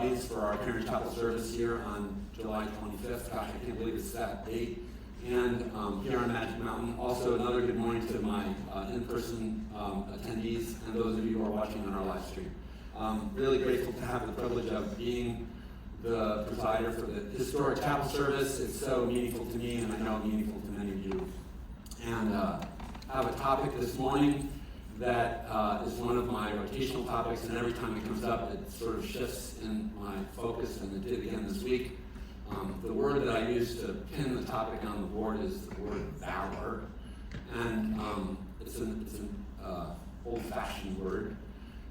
audience for our Parent Chapel service here on July 25th. Gosh, I can't believe it's that date. And here on Magic Mountain. Also, another good morning to my in-person attendees and those of you who are watching on our live stream. Really grateful to have the privilege of being the presider for the historic chapel service. It's so meaningful to me, and I know meaningful to many of you. And I have a topic this morning that is one of my rotational topics, and every time it comes up, it sort of shifts in my focus, and it did again this week. The word that I use to pin the topic on the board is the word valor, and it's an old-fashioned word,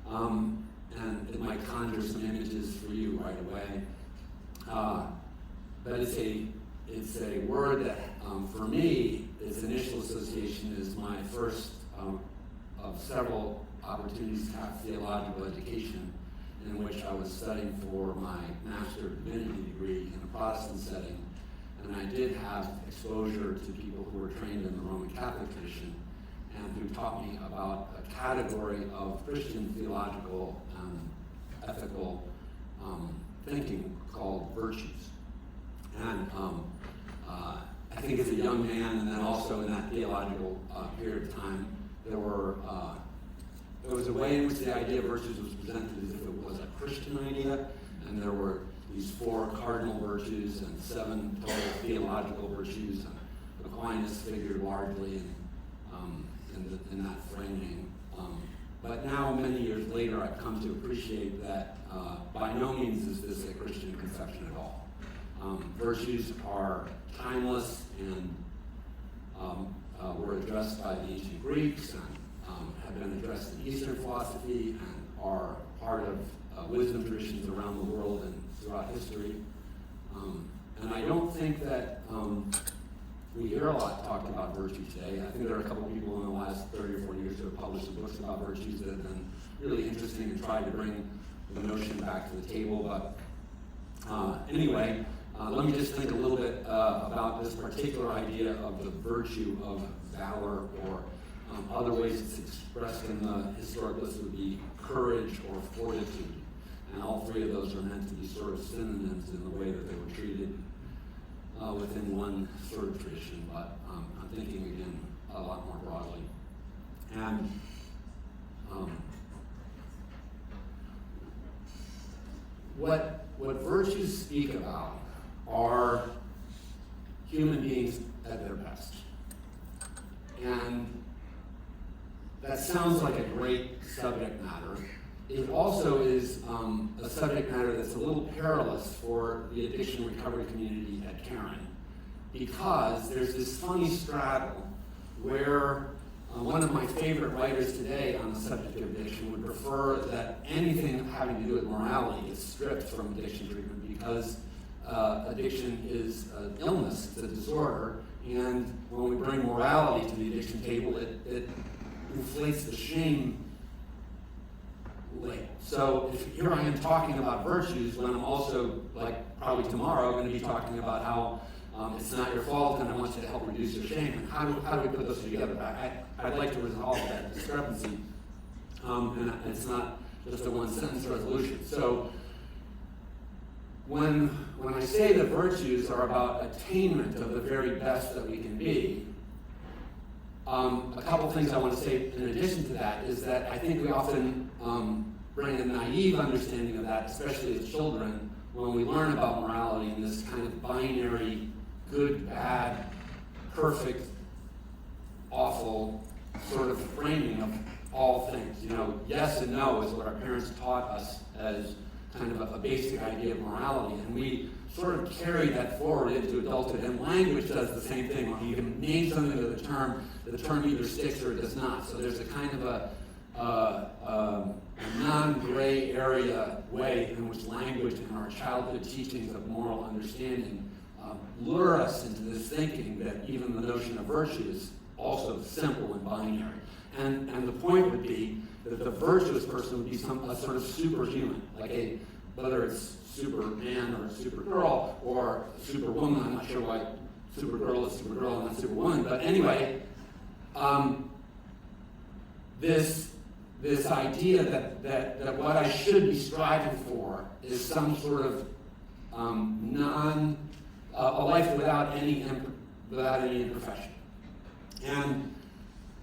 and it might conjure some images for you right away. But it's a word that, for me, its initial association is my first of several opportunities to have theological education, in which I was studying for my Master of Divinity degree in a Protestant setting, and I did have exposure to people who were trained in the Roman Catholic tradition and who taught me about a category of Christian theological and ethical thinking called virtues. And I think as a young man, and then also in that theological period of time, there was a way in which the idea of virtues was presented as if it was a Christian idea, and there were these 4 cardinal virtues and 7 total theological virtues, and Aquinas figured largely in that framing. But now, many years later, I've come to appreciate that by no means is this a Christian conception at all. Virtues are timeless and were addressed by the ancient Greeks and have been addressed in Eastern philosophy and are part of wisdom traditions around the world and throughout history. And I don't think that we hear a lot talked about virtue today. I think there are a couple people in the last 30 or 40 years who have published some books about virtues that have been really interesting and tried to bring the notion back to the table. But anyway, let me just think a little bit about this particular idea of the virtue of valor, or other ways it's expressed in the historic list would be courage or fortitude. And all 3 of those are meant to be sort of synonyms in the way that they were treated within one sort of tradition, but I'm thinking again a lot more broadly. And what virtues speak about are human beings at their best. And that sounds like a great subject matter. It also is a subject matter that's a little perilous for the addiction recovery community at Caron, because there's this funny straddle where one of my favorite writers today on the subject of addiction would prefer that anything having to do with morality is stripped from addiction treatment, because addiction is an illness, it's a disorder, and when we bring morality to the addiction table, it inflates the shame lake. So here I am talking about virtues when I'm also, like probably tomorrow, going to be talking about how it's not your fault and I want you to help reduce your shame. And how do we put those together? I'd like to resolve that discrepancy. And it's not just a one-sentence resolution. So when I say that virtues are about attainment of the very best that we can be, a couple things I want to say in addition to that is that I think we often bring a naive understanding of that, especially as children, when we learn about morality in this kind of binary, good, bad, perfect, awful sort of framing of all things. You know, yes and no is what our parents taught us as kind of a basic idea of morality, and we sort of carry that forward into adulthood, and language does the same thing. When you can name something to the term either sticks or it does not. So there's a kind of a non-gray area way in which language and our childhood teachings of moral understanding lure us into this thinking that even the notion of virtue is also simple and binary. And the point would be that the virtuous person would be a sort of superhuman, like whether it's Superman or Supergirl or Superwoman. I'm not sure why Supergirl is Supergirl and not Superwoman, but anyway, this this idea that what I should be striving for is some sort of a life without any imperfection. And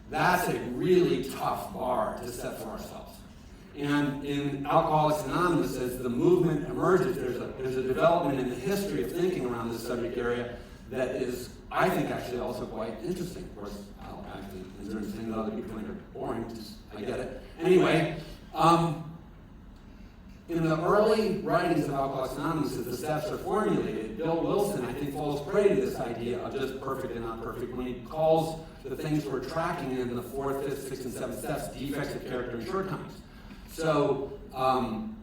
that's a really tough bar to set for ourselves. And in Alcoholics Anonymous, as the movement emerges, there's a development in the history of thinking around this subject area that is, I think, actually also quite interesting. Of course, I'll actually consider saying that other people think are boring, I get it. Anyway, in the early writings of Alcoholics Anonymous, as the steps are formulated, Bill Wilson, I think, falls prey to this idea of just perfect and not perfect when he calls the things we're tracking in the 4th, 5th, 6th, and 7th steps defects of character and shortcomings. So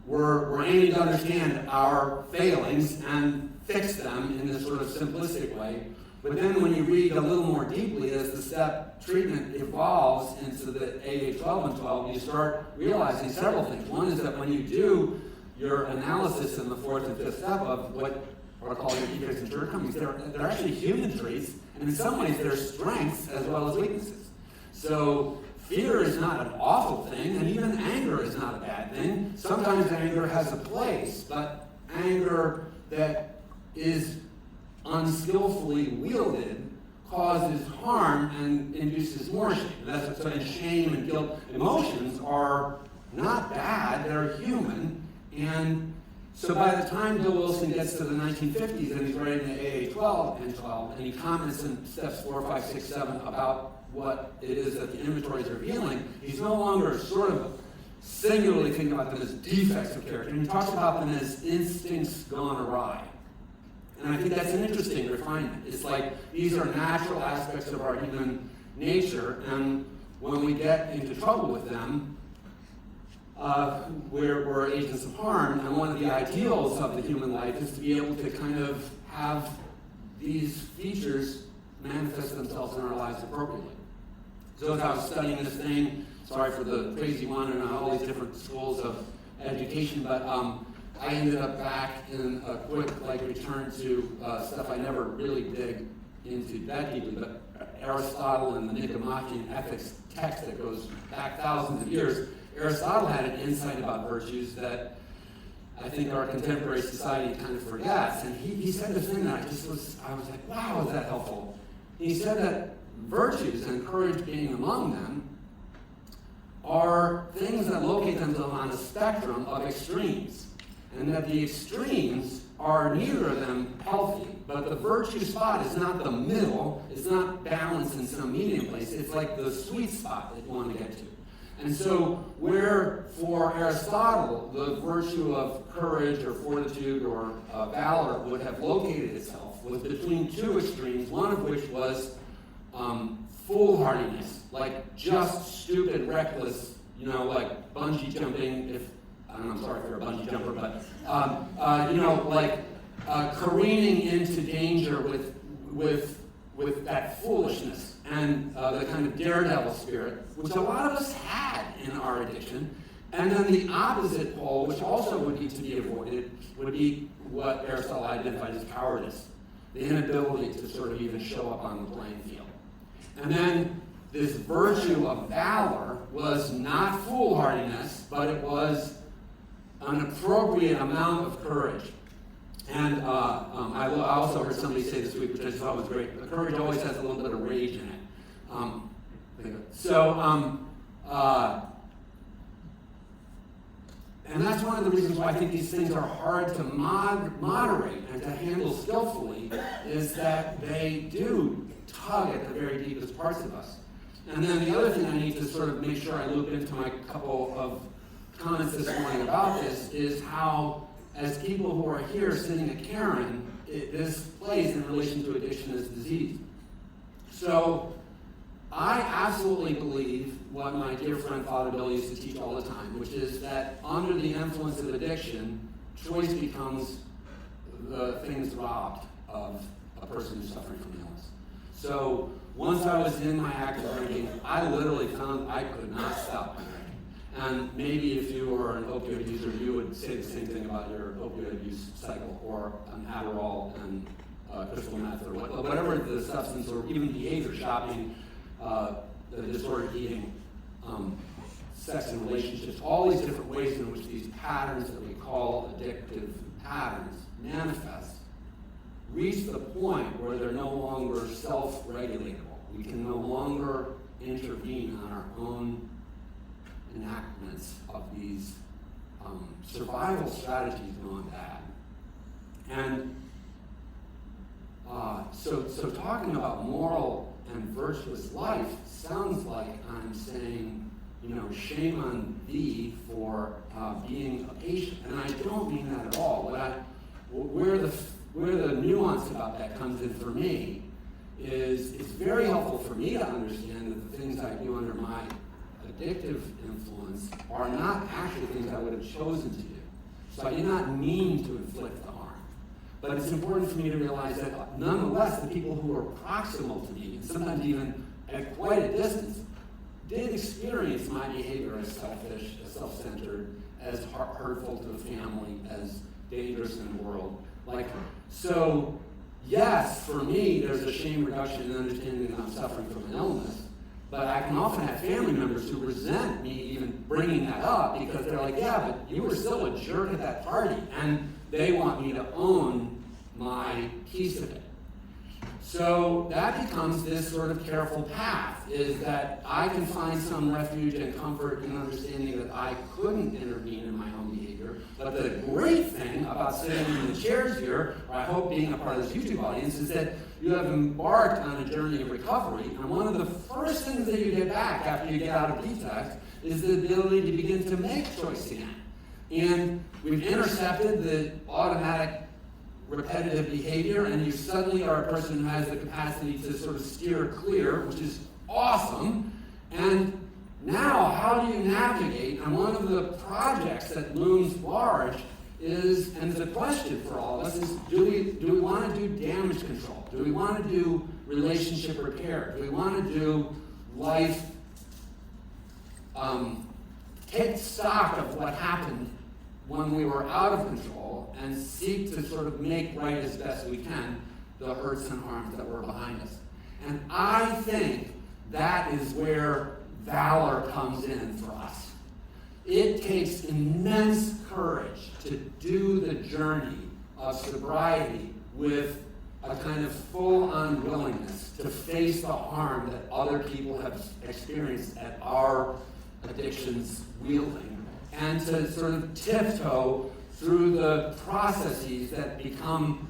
we're aiming to understand our failings and fix them in this sort of simplistic way. But then when you read a little more deeply as the step treatment evolves into the AA 12 and 12, you start realizing several things. One is that when you do your analysis in the 4th and 5th step of what are called your defects and shortcomings, they're actually human traits, and in some ways they're strengths as well as weaknesses. So fear is not an awful thing, and even anger is not a bad thing. Sometimes anger has a place, but anger that is unskillfully wielded causes harm and induces more shame. That's what shame and guilt emotions are not bad, they're human. And so by the time Bill Wilson gets to the 1950s and he's writing the AA 12 and 12, and he comments in steps 4, 5, 6, 7 about what it is that the inventories are revealing, he's no longer sort of singularly thinking about them as defects of character. And he talks about them as instincts gone awry. And I think that's an interesting refinement. It's like these are natural aspects of our human nature, and when we get into trouble with them, we're agents of harm. And one of the ideals of the human life is to be able to kind of have these features manifest themselves in our lives appropriately. So as I was studying this thing, sorry for the crazy one and all these different schools of education, but I ended up back in a quick return to stuff I never really dig into that deeply, but Aristotle and the Nicomachean Ethics text that goes back thousands of years. Aristotle had an insight about virtues that I think our contemporary society kind of forgets. And he said this thing that I was like, wow, is that helpful? He said that virtues, and courage being among them, are things that locate themselves on a spectrum of extremes. And that the extremes are neither of them healthy, but the virtue spot is not the middle, it's not balanced in some medium place, it's like the sweet spot that you want to get to. And so where for Aristotle the virtue of courage or fortitude or valor would have located itself was between two extremes, one of which was foolhardiness, like just stupid, reckless, like bungee jumping, I'm sorry if you're a bungee jumper, but careening into danger with that foolishness and the kind of daredevil spirit, which a lot of us had in our addiction. And then the opposite pole, which also would need to be avoided, would be what Aristotle identified as cowardice, the inability to sort of even show up on the playing field. And then this virtue of valor was not foolhardiness, but it was an appropriate amount of courage. And I also heard somebody say this week, which I thought was great, courage always has a little bit of rage in it. And that's one of the reasons why I think these things are hard to moderate and to handle skillfully, is that they do tug at the very deepest parts of us. And then the other thing I need to sort of make sure I loop into my couple of comments this morning about this is how, as people who are here sitting at Caron, this plays in relation to addiction as disease. So I absolutely believe what my dear friend Father Bill used to teach all the time, which is that under the influence of addiction, choice becomes the things robbed of a person who's suffering from illness. So once I was in my active drinking, I literally found I could not stop my drinking. And maybe if you were an opioid user, you would say the same thing about your opioid use cycle, or an Adderall and crystal meth, or whatever the substance, or even behavior shopping, the disordered eating sex and relationships, all these different ways in which these patterns that we call addictive patterns manifest, reach the point where they're no longer self-regulatable. We can no longer intervene on our own enactments of these survival strategies gone bad. And so talking about moral and virtuous life sounds like I'm saying, shame on thee for being a patient. And I don't mean that at all. Where the nuance about that comes in for me is it's very helpful for me to understand that the things I do under my addictive influence are not actually things I would have chosen to do. So I did not mean to inflict the harm. But it's important for me to realize that nonetheless, the people who are proximal to me, and sometimes even at quite a distance, did experience my behavior as selfish, as self-centered, as hurtful to the family, as dangerous in the world. So yes, for me, there's a shame reduction in understanding that I'm suffering from an illness, but I can often have family members who resent me even bringing that up because they're like, yeah, but you were still a jerk at that party, and they want me to own my piece of it. So that becomes this sort of careful path, is that I can find some refuge and comfort in understanding that I couldn't intervene in my own behavior. But the great thing about sitting in the chairs here, or I hope being a part of this YouTube audience, is that you have embarked on a journey of recovery. And one of the first things that you get back after you get out of detox is the ability to begin to make choice again. And we've intercepted the automatic repetitive behavior, and you suddenly are a person who has the capacity to sort of steer clear, which is awesome. And now, how do you navigate? And one of the projects that looms large is, and it's a question for all of us, is do we want to do damage control? Do we want to do relationship repair? Do we want to do life, take stock of what happened when we were out of control and seek to sort of make right as best we can the hurts and harms that were behind us? And I think that is where valor comes in for us. It takes immense courage to do the journey of sobriety with a kind of full unwillingness to face the harm that other people have experienced at our addictions wielding, and to sort of tiptoe through the processes that become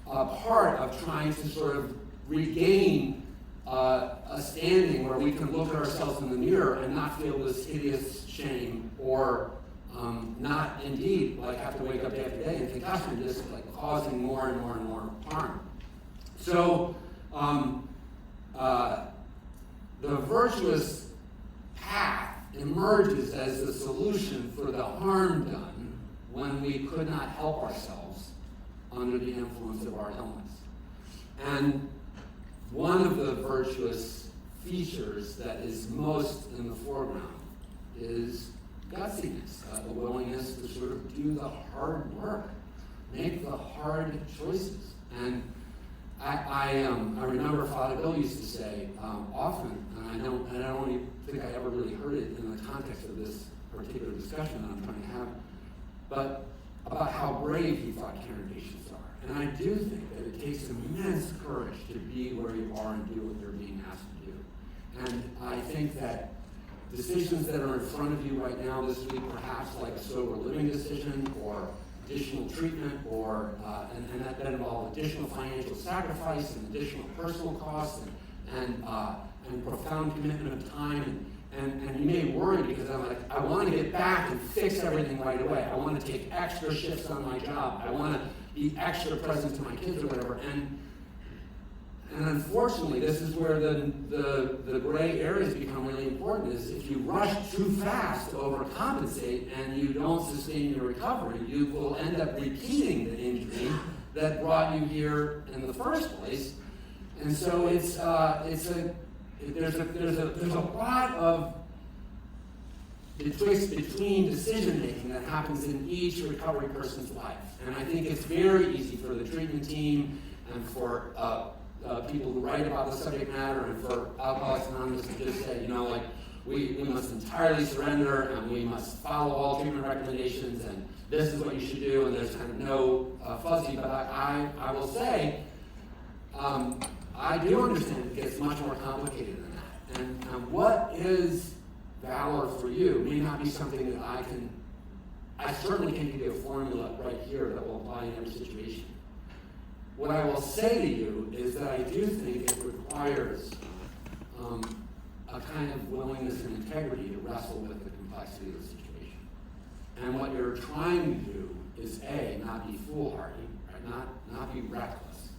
a part of trying to sort of regain a standing where we can look at ourselves in the mirror and not feel this hideous shame, or not indeed have to wake up day after day and think, gosh, I'm just causing more and more and more harm. So the virtuous path emerges as the solution for the harm done when we could not help ourselves under the influence of our illness. And one of the virtuous features that is most in the foreground is gutsiness, the willingness to sort of do the hard work, make the hard choices. And I remember Father Bill used to say often, and I don't think I ever really heard it in the context of this particular discussion that I'm trying to have, but about how brave he thought Caron patients are. And I do think that it takes immense courage to be where you are and do what you're being asked to do. And I think that decisions that are in front of you right now this week, perhaps like a sober living decision or additional treatment, or and that involve additional financial sacrifice and additional personal costs and profound commitment of time. And you may worry because I'm like, I want to get back and fix everything right away. I want to take extra shifts on my job. I want to be extra present to my kids or whatever. And unfortunately, this is where the gray areas become really important, is if you rush too fast to overcompensate and you don't sustain your recovery, you will end up repeating the injury that brought you here in the first place. And so there's a lot of betwixt between decision making that happens in each recovery person's life. And I think it's very easy for the treatment team and for people who write about the subject matter and for Alcoholics Anonymous to just say, we must entirely surrender, and we must follow all treatment recommendations, and this is what you should do, and there's kind of no fuzzy, but I will say, I do understand it gets much more complicated than that. And what is valor for you may not be something that I certainly can't give you a formula right here that will apply in every situation. What I will say to you is that I do think it requires a kind of willingness and integrity to wrestle with the complexity of the situation. And what you're trying to do is A, not be foolhardy, right? Not be reckless,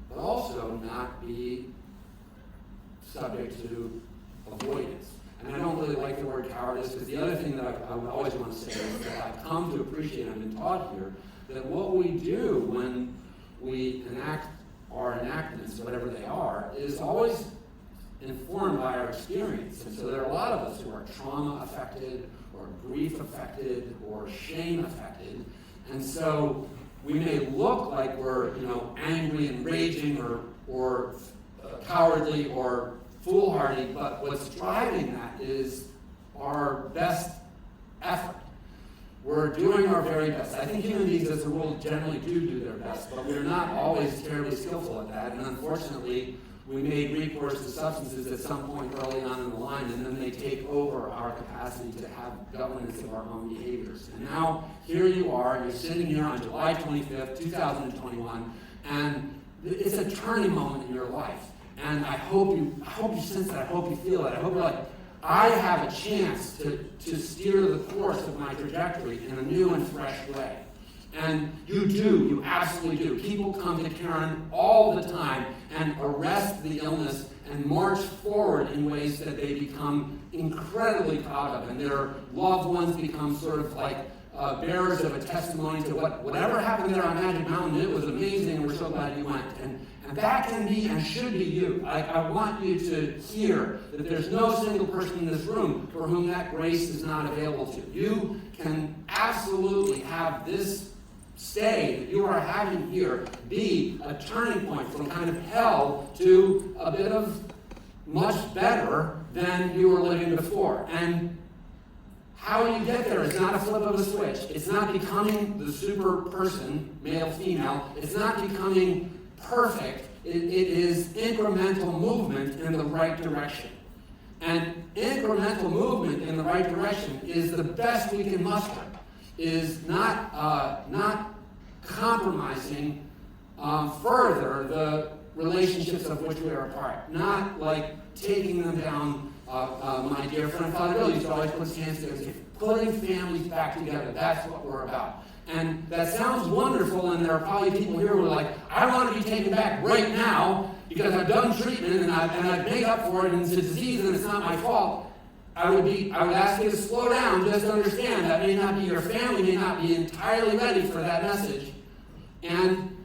but also not be subject to avoidance. And I don't really like the word cowardice, because the other thing that I would always want to say is that I've come to appreciate, I've been taught here, that what we do when we enact our enactments, whatever they are, is always informed by our experience. And so there are a lot of us who are trauma affected, or grief affected, or shame affected. And so we may look like we're, angry and raging, or cowardly, or foolhardy, but what's driving that is our best effort. We're doing our very best. I think human beings as a rule generally do their best, but we're not always terribly skillful at that, and unfortunately, we made recourse to substances at some point early on in the line, and then they take over our capacity to have governance of our own behaviors. And now, here you are, you're sitting here on July 25th, 2021, and it's a turning moment in your life. And I hope you sense that, I hope you feel it. I hope you're like, I have a chance to steer the course of my trajectory in a new and fresh way. And you absolutely do. People come to Caron all the time and arrest the illness and march forward in ways that they become incredibly proud of. And their loved ones become sort of like bearers of a testimony to whatever happened there on Magic Mountain. It was amazing, and we're so glad you went. And that can be and should be you. I want you to hear that there's no single person in this room for whom that grace is not available to. You can absolutely have this stay that you are having here be a turning point from kind of hell to a bit of much better than you were living before. And how you get there is not a flip of a switch. It's not becoming the super person, male, female. It's not becoming perfect. It is incremental movement in the right direction. And incremental movement in the right direction is the best we can muster. Is not compromising further the relationships of which we are a part. Not like taking them down. My dear friend Father Bill used to always put his hands together and say, putting families back together. That's what we're about. And that sounds wonderful, and there are probably people here who are like, I want to be taken back right now because I've done treatment and I've made up for it, and it's a disease and it's not my fault. I would ask you to slow down, just to understand that may not be your family, may not be entirely ready for that message. And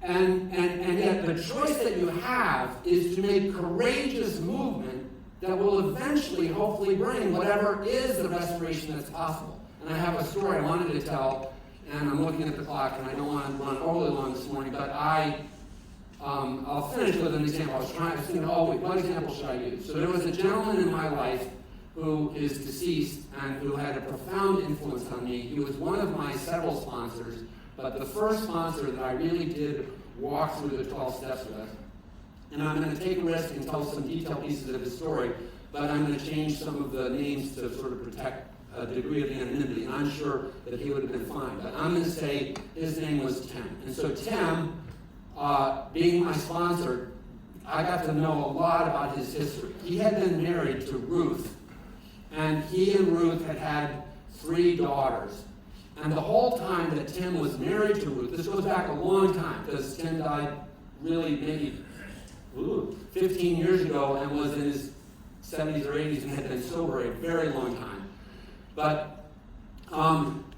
yet the choice that you have is to make courageous movement that will eventually, hopefully, bring whatever is the restoration that's possible. And I have a story I wanted to tell, and I'm looking at the clock, and I don't want to run overly long this morning, but I'll finish with an example. I was thinking all week, what example should I use? So there was a gentleman in my life who is deceased and who had a profound influence on me. He was one of my several sponsors, but the first sponsor that I really did walk through the 12 steps with. And I'm going to take a risk and tell some detailed pieces of his story, but I'm going to change some of the names to sort of protect a degree of anonymity, and I'm sure that he would have been fine. But I'm going to say his name was Tim. And so Tim, being my sponsor, I got to know a lot about his history. He had been married to Ruth, and he and Ruth had 3 daughters. And the whole time that Tim was married to Ruth, this goes back a long time, because Tim died really maybe 15 years ago and was in his 70s or 80s and had been sober a very long time. But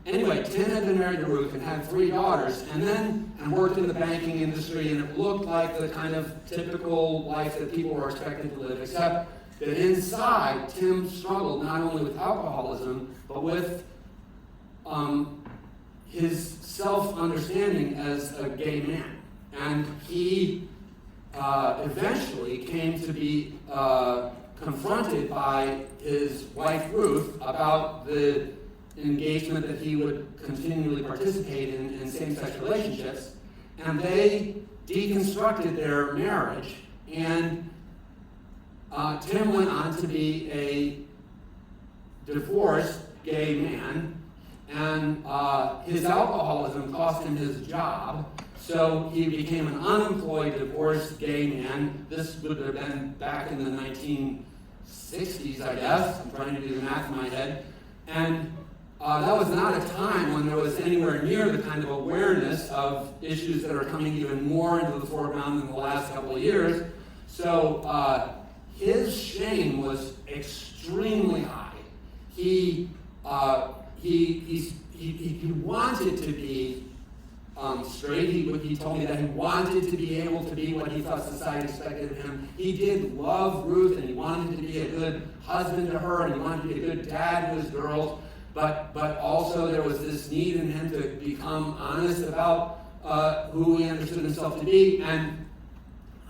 anyway, Tim had been married to Ruth and had 3 daughters, and worked in the banking industry, and it looked like the kind of typical life that people were expected to live, except that inside, Tim struggled not only with alcoholism, but with his self-understanding as a gay man. And he eventually came to be confronted by his wife Ruth about the engagement that he would continually participate in same-sex relationships, and they deconstructed their marriage, and Tim went on to be a divorced gay man, and his alcoholism cost him his job, so he became an unemployed divorced gay man. This would have been back in the 1960s, I guess. I'm trying to do the math in my head. And that was not a time when there was anywhere near the kind of awareness of issues that are coming even more into the foreground in the last couple of years. So his shame was extremely high. He wanted to be straight. He told me that he wanted to be able to be what he thought society expected of him. He did love Ruth, and he wanted to be a good husband to her, and he wanted to be a good dad to his girls. But also there was this need in him to become honest about who he understood himself to be and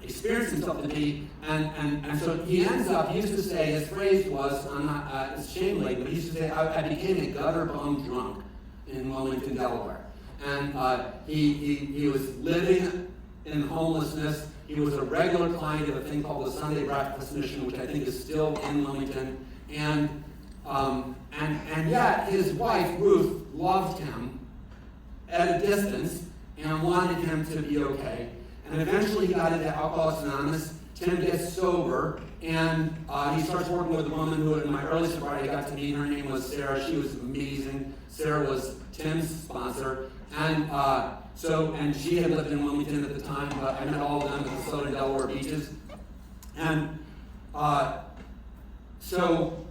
experienced himself to be. And so he ends up, he used to say, his phrase was, it's shame-laden, but he used to say, I became a gutter-bum drunk in Wilmington, Delaware. And he was living in homelessness. He was a regular client of a thing called the Sunday Breakfast Mission, which I think is still in Wilmington. And yet his wife, Ruth, loved him at a distance and wanted him to be okay. And eventually he got into Alcoholics Anonymous. Tim gets sober, and he starts working with a woman who in my early sobriety I got to meet. Her name was Sarah. She was amazing. Sarah was Tim's sponsor. And she had lived in Wilmington at the time, but I met all of them at the Southern Delaware beaches. And so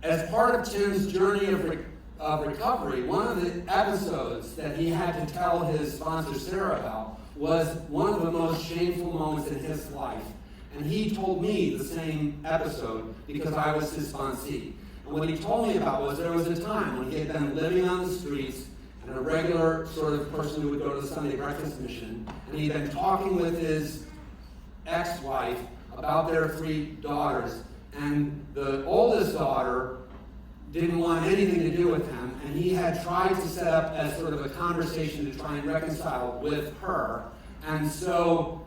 as part of Tim's journey of recovery, one of the episodes that he had to tell his sponsor Sarah about was one of the most shameful moments in his life. And he told me the same episode because I was his sponsee. And what he told me about was there was a time when he had been living on the streets and a regular sort of person who would go to the Sunday Breakfast Mission, and he'd been talking with his ex-wife about their 3 daughters, and the oldest daughter didn't want anything to do with him, and he had tried to set up as sort of a conversation to try and reconcile with her, and so,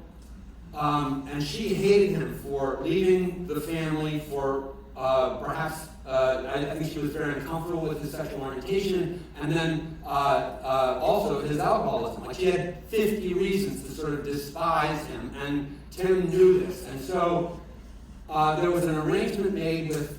and she hated him for leaving the family, for perhaps, I think she was very uncomfortable with his sexual orientation, and then also his alcoholism. Like, she had 50 reasons to sort of despise him, and Tim knew this, and so there was an arrangement made with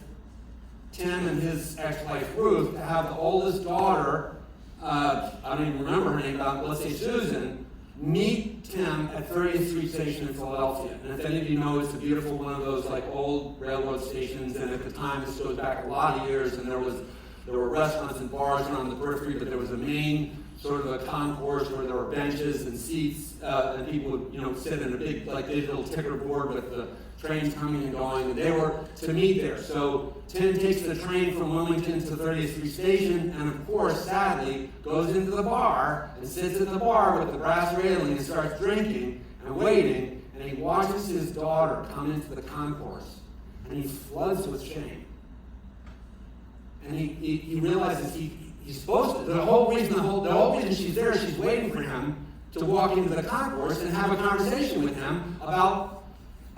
Tim and his ex-wife Ruth to have the oldest daughter, I don't even remember her name, but let's say Susan, meet Tim at 30th Street Station in Philadelphia. And if any of you know, it's a beautiful one of those like old railroad stations, and at the time, this goes back a lot of years, and there were restaurants and bars around the periphery, but there was a main sort of a concourse where there were benches and seats, and people would, sit in a big like digital ticker board with the trains coming and going, and they were to meet there. So Tim takes the train from Wilmington to 30th Street Station, and of course, sadly, goes into the bar and sits at the bar with the brass railing and starts drinking and waiting, and he watches his daughter come into the concourse, and he floods with shame. And he realizes he's supposed to. The whole reason she's there, she's waiting for him to walk into the concourse and have a conversation with him about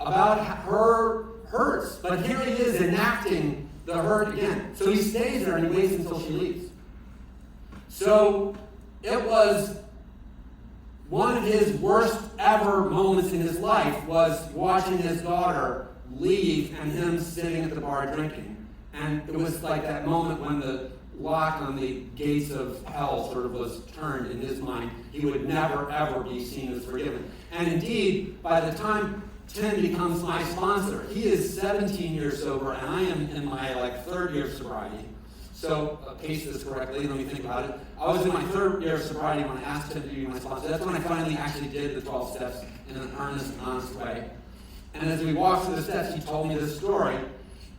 her hurts. But here he is enacting the hurt again. So he stays there and he waits until she leaves. So it was one of his worst ever moments in his life was watching his daughter leave and him sitting at the bar drinking. And it was like that moment when the lock on the gates of hell sort of was turned in his mind. He would never, ever be seen as forgiven. And indeed, by the time Tim becomes my sponsor, he is 17 years sober, and I am in my 3rd year of sobriety. So, pace this correctly, let me think about it. I was in my 3rd year of sobriety when I asked him to be my sponsor. That's when I finally actually did the 12 steps in an earnest and honest way. And as we walked through the steps, he told me this story.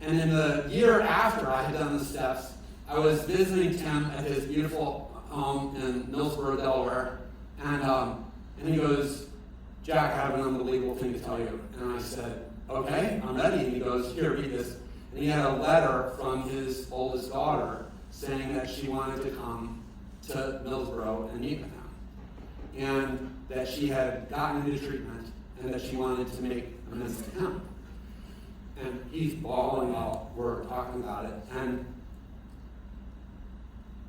And in the year after I had done the steps, I was visiting Tim at his beautiful home in Millsboro, Delaware, and he goes, "Jack, I have an unbelievable thing to tell you." And I said, okay, I'm ready. And he goes, here, read this. And he had a letter from his oldest daughter saying that she wanted to come to Millsboro and meet with him. And that she had gotten into treatment and that she wanted to make amends to him. And he's bawling while we're talking about it.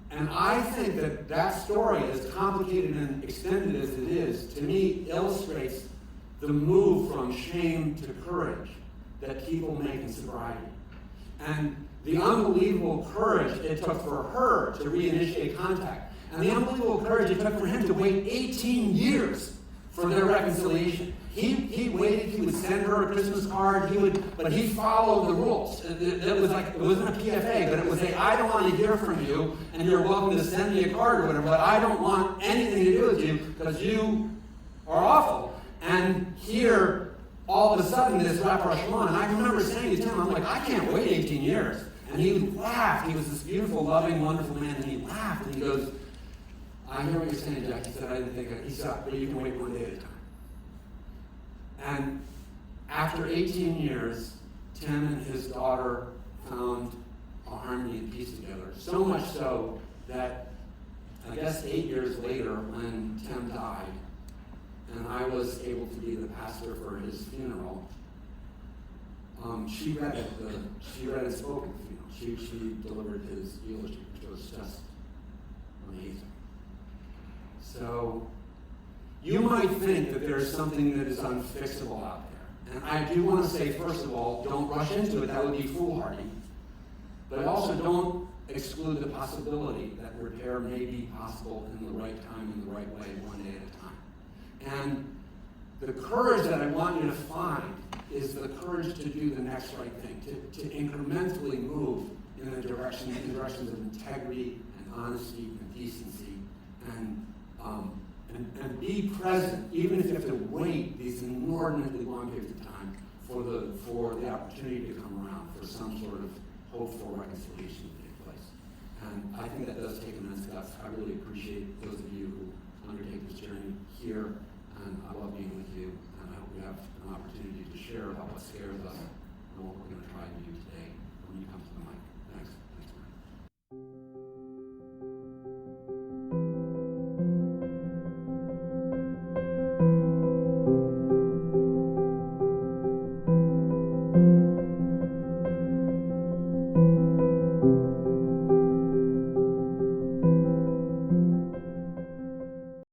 And I think that that story, as complicated and extended as it is, to me illustrates the move from shame to courage that people make in sobriety. And the unbelievable courage it took for her to reinitiate contact. And the unbelievable courage it took for him to wait 18 years for their reconciliation. He waited, he would send her a Christmas card, but he followed the rules. It wasn't a PFA, but it was I don't want to hear from you, and you're welcome to send me a card or whatever, but I don't want anything to do with you because you are awful. And here, all of a sudden, this rapprochement, and I remember saying to him, I'm like, I can't wait 18 years. And he laughed. He was this beautiful, loving, wonderful man, and he laughed, and he goes, I hear what you're saying, Jack. He said, I didn't think it. He said, but you can wait one day at a time. And after 18 years, Tim and his daughter found a harmony and peace together. So much so that, I guess 8 years later, when Tim died, and I was able to be the pastor for his funeral, she read his spoken funeral. She delivered his eulogy, which was just amazing. So, you might think that there's something that is unfixable out there. And I do want to say, first of all, don't rush into it. That would be foolhardy. But also don't exclude the possibility that repair may be possible in the right time, in the right way, one day at a time. And the courage that I want you to find is the courage to do the next right thing, to incrementally move in directions of integrity and honesty and decency and be present, even if you have to wait these inordinately long periods of time for the opportunity to come around, for some sort of hopeful reconciliation to take place. And I think that does take immense guts. I really appreciate those of you who